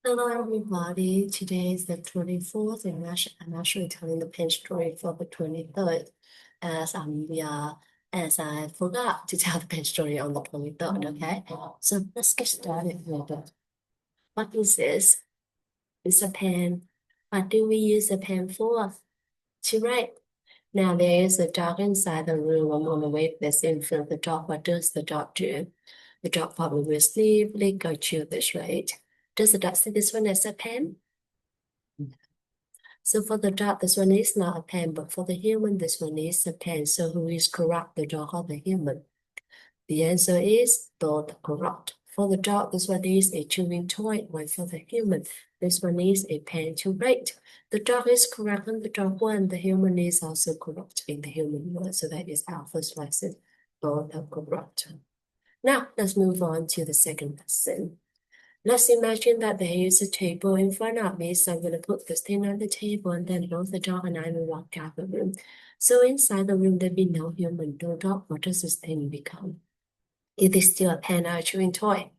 Hello everybody, today is the 24th and I'm actually telling the pen story for the 23rd as I forgot to tell the pen story on the 23rd, okay? So let's get started with it. What is this? It's a pen. What do we use a pen for? To write. Now there is a dog inside the room. I'm gonna wave this in front of the dog. What does the dog do? The dog probably will sleep, lick, or chew this, right? Does the dog see this one as a pen? So for the dog, this one is not a pen, but for the human, this one is a pen. So who is correct, the dog or the human? The answer is both correct. For the dog, this one is a chewing toy, while for the human, this one is a pen to write. The dog is correct in the dog one, the human is also correct in the human one. So that is our first lesson. Both are correct. Now let's move on to the second lesson. Let's imagine that there is a table in front of me. So I'm going to put this thing on the table and then both the dog and I will walk out the room. So inside the room, there'll be no human, no dog. What does this thing become? It is still a pen or a chewing toy.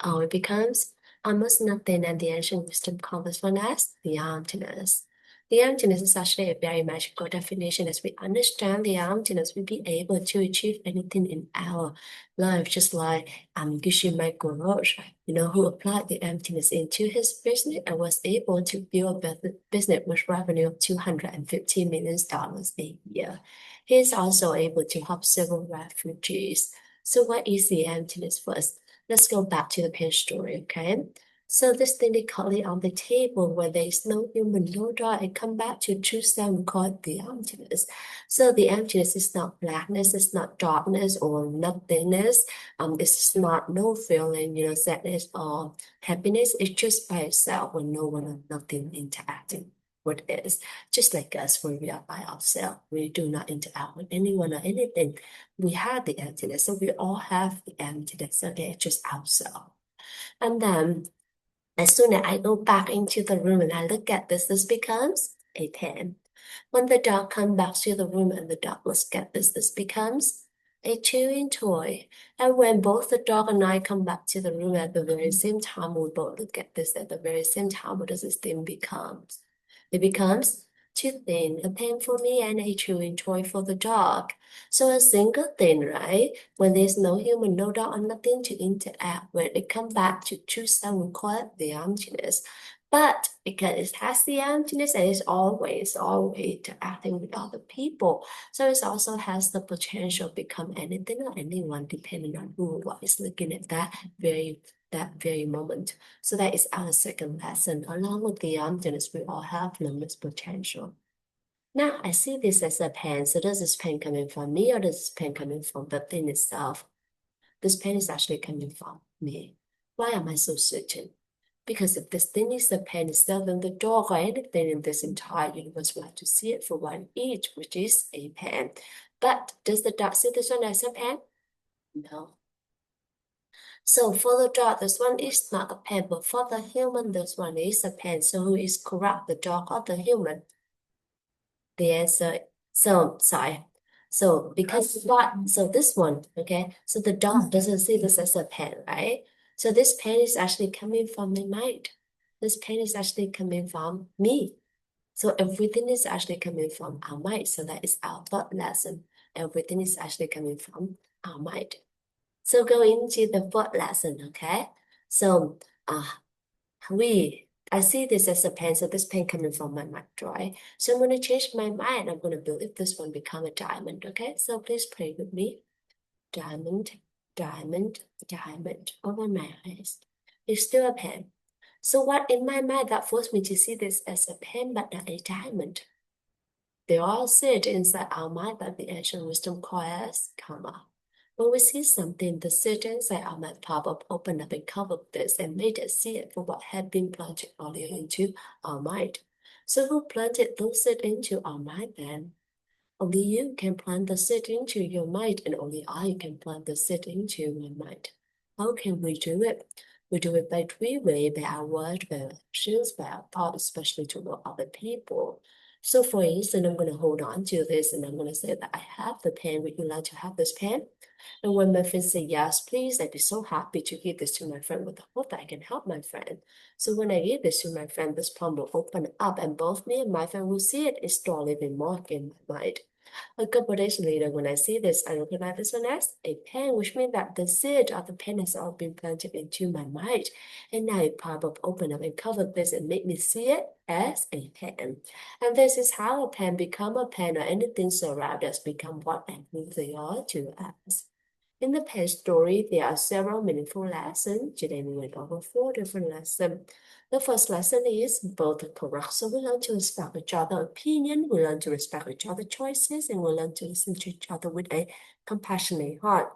It becomes almost nothing, and the ancient wisdom calls this one as the emptiness. The emptiness is actually a very magical definition. As we understand the emptiness, we'll be able to achieve anything in our life, just like Gushima Gorosh, who applied the emptiness into his business and was able to build a business with revenue of $250 million a year. He is also able to help several refugees. So what is the emptiness first? Let's go back to the pen story, okay? So this thing they call it on the table where there is no human, no dog, and come back to choose them, we call it the emptiness. So the emptiness is not blackness, it's not darkness or nothingness. It's not no feeling, sadness or happiness. It's just by itself when no one or nothing interacting with it. Just like us when we are by ourselves, we do not interact with anyone or anything. We have the emptiness, so we all have the emptiness, okay, just ourselves. And then as soon as I go back into the room and I look at this becomes a pen. When the dog comes back to the room and the dog looks at this becomes a chewing toy. And when both the dog and I come back to the room at the very same time, we both look at this at the very same time, what does this thing becomes? It becomes two things, a pen for me and a chewing toy for the dog. So a single thing, right? When there's no human, no dog, and nothing to interact with, it comes back to choose someone called the emptiness. But because it has the emptiness and it's always interacting with other people, so it also has the potential to become anything or anyone depending on who is looking at that very moment. So that is our second lesson. Along with the emptiness, we all have limitless potential. Now I see this as a pen. So does this pen coming from me or does this pen coming from the thing itself? This pen is actually coming from me. Why am I so certain? Because if this thing is the pen itself, then the dog or anything in this entire universe will have to see it for one each, which is a pen. But does the dog see this one as a pen? No. So for the dog, this one is not a pen, but for the human, this one is a pen. So who is correct, the dog or the human? The answer, so sorry. So because what, so this one, okay, so the dog doesn't see this as a pen, right? So this pen is actually coming from my mind. This pen is actually coming from me. So everything is actually coming from our mind. So that is our third lesson. Everything is actually coming from our mind. So go into the fourth lesson, okay? So I see this as a pen, so this pen coming from my mind, right? So I'm going to change my mind. I'm going to believe this one become a diamond, okay? So please pray with me. Diamond, diamond, diamond over my eyes. It's still a pen. So what in my mind that forced me to see this as a pen but not a diamond? They all sit inside our mind that the ancient wisdom calls as karma. When we see something, the sit inside our mind pop up, open up, and cover this and made us see it for what had been planted earlier into our mind. So who planted those sit into our mind then? Only you can plant the sit into your mind, and only I can plant the sit into my mind. How can we do it? We do it by three ways, by our word, by our actions, by our thought, especially toward other people. So for instance, I'm going to hold on to this and I'm going to say that I have the pen. Would you like to have this pen? And when my friend say yes, please, I'd be so happy to give this to my friend with the hope that I can help my friend. So when I give this to my friend, this palm will open up and both me and my friend will see it. It's still living mark in my mind. A couple days later, when I see this, I recognize this one as a pen, which means that the seed of the pen has all been planted into my mind. And now it pop up, open up, and cover this and make me see it as a pen. And this is how a pen become a pen, or anything surround us become what and who they are to us. In the pen story, there are several meaningful lessons. Today we went over 4 different lessons. The first lesson is both correct. So we learn to respect each other's opinion, we learn to respect each other's choices, and we learn to listen to each other with a compassionate heart.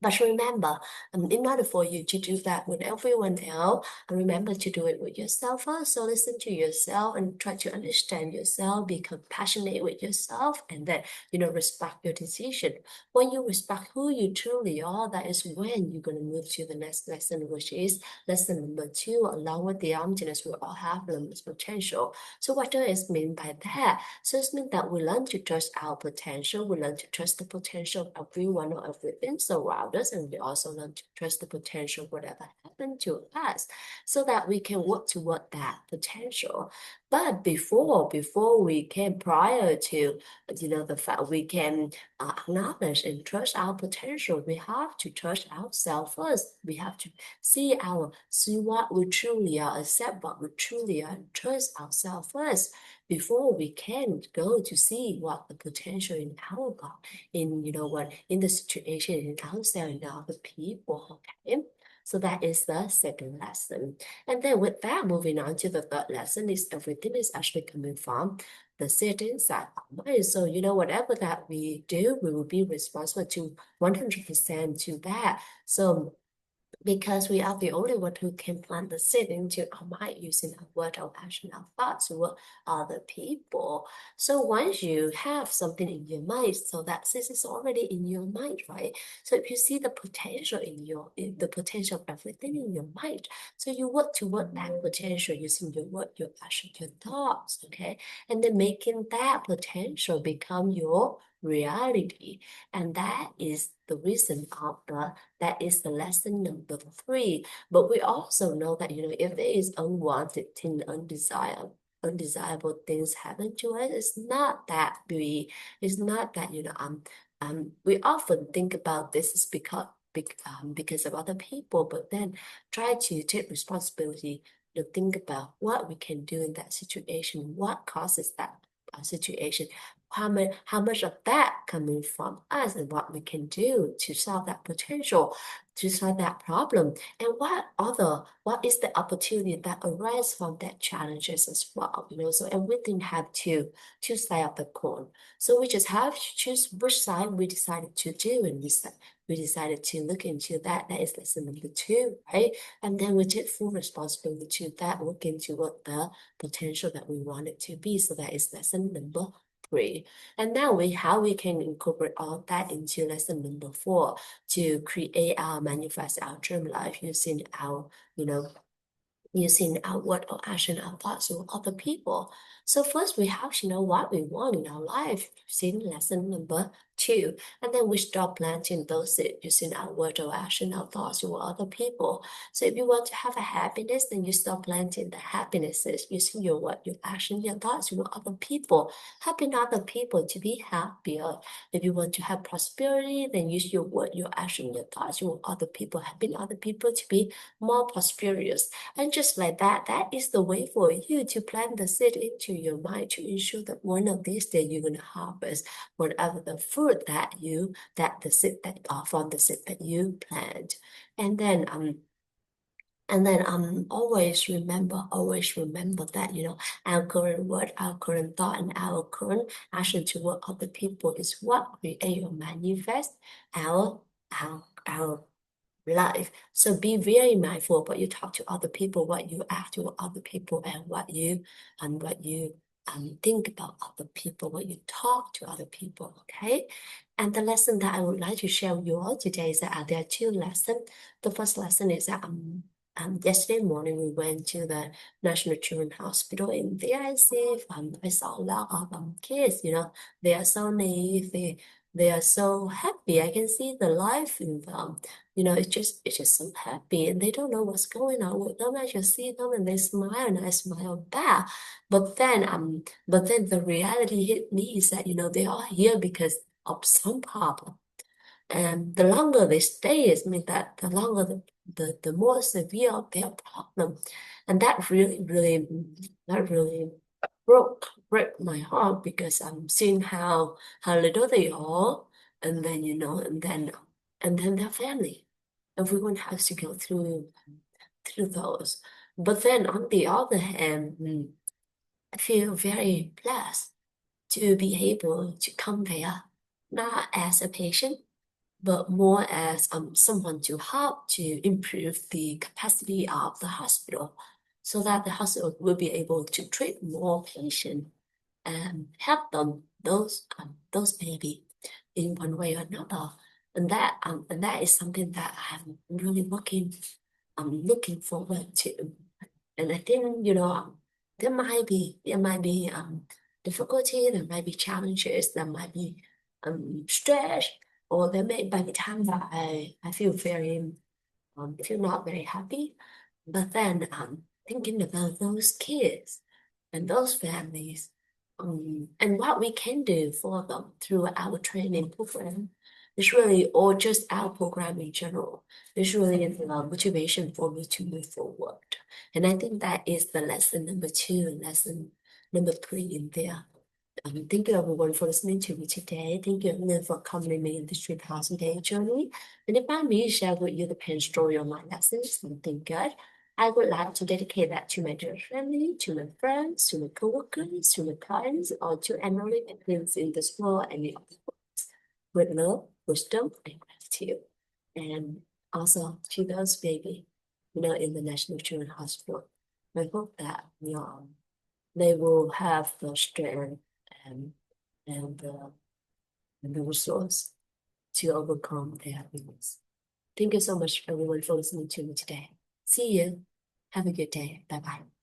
But remember, in order for you to do that with everyone else, remember to do it with yourself first. So listen to yourself and try to understand yourself, be compassionate with yourself, and then, respect your decision. When you respect who you truly are, that is when you're going to move to the next lesson, which is lesson number 2, along with the emptiness, we all have limitless potential. So what does it mean by that? So it means that we learn to trust our potential, we learn to trust the potential of everyone or everything surround us, and we also learn to trust the potential whatever happened to us, so that we can work toward that potential. But before we can, prior to the fact we can acknowledge and trust our potential, we have to trust ourselves first. We have to see what we truly are, accept what we truly are, and trust ourselves first before we can go to see what the potential in our God, in the situation in ourselves and other people. Okay. So that is the second lesson. And then with that, moving on to the third lesson, is everything is actually coming from the seed inside our mind. So, whatever that we do, we will be responsible to 100% to that. So because we are the only one who can plant the seed into our mind using our word, our action, our thoughts toward other people. So once you have something in your mind, so that this is already in your mind, right? So if you see the potential in the potential of everything in your mind, so you work toward that potential using your word, your action, your thoughts, okay? And then making that potential become your reality. And that is the reason of that is the lesson number 3. But we also know that, if there is unwanted thing, undesirable things happen to us, it's not that, we often think about this is because of other people, but then try to take responsibility to think about what we can do in that situation, what causes that situation, how much of that coming from us, and what we can do to solve that potential, to solve that problem, and what is the opportunity that arises from that challenges as well. So everything have two sides of the coin. So we just have to choose which side we decided to do, and we decided to look into that. That is lesson number 2, right? And then we take full responsibility to that, look into what the potential that we want it to be. So that is lesson number 3. And now how we can incorporate all that into lesson number 4 to create manifest our dream life using our word or action, our thoughts with other people. So first we have to know what we want in our life using lesson number 2. And then we start planting those seeds using our word or action, our thoughts with other people. So if you want to have a happiness, then you start planting the happinesses using your word, your action, your thoughts with other people, helping other people to be happier. If you want to have prosperity, then use your word, your action, your thoughts with other people, helping other people to be more prosperous. And just like that, that is the way for you to plant the seed into your mind to ensure that one of these days you're going to harvest whatever the fruit from the seed that you plant. And then always remember that, our current word, our current thought, and our current action toward other people is what create or manifest our life. So be very mindful of what you talk to other people, what you act to other people, and what you think about other people, what you talk to other people. Okay. And the lesson that I would like to share with you all today is that there are 2 lessons. The first lesson is that yesterday morning we went to the National Children's Hospital, and there I saw a lot of kids. They are so naive. They are so happy. I can see the life in them. It's just so happy, and they don't know what's going on with them. I just see them and they smile, and I smile back. But then the reality hit me is that they are here because of some problem. And the longer they stay, it means that the longer the more severe their problem. And that really broke my heart because I'm seeing how little they are, and then and then their family. Everyone has to go through those. But then on the other hand, I feel very blessed to be able to come there, not as a patient but more as someone to help to improve the capacity of the hospital so that the hospital will be able to treat more patients and help them, those baby, in one way or another. And that is something that I'm really looking forward to. And I think, there might be difficulty, there might be challenges, there might be stress, or there might be times that I feel not very happy. But then thinking about those kids and those families, and what we can do for them through our training program is really, or just our program in general, is really a motivation for me to move forward. And I think that is the lesson number two and lesson number three in there. Thank you everyone for listening to me today. Thank you everyone for accompanying me in this 3,000-day journey. And if I may share with you the pen story of my lessons, something good, I would like to dedicate that to my dear family, to my friends, to my coworkers, to my clients, or to anyone influence in this world and the other worlds, with love, wisdom, and gratitude. And also to those baby, in the National Children's Hospital. I hope that they will have the strength and and the and the resource to overcome their happiness. Thank you so much everyone for listening to me today. See you. Have a good day. Bye bye.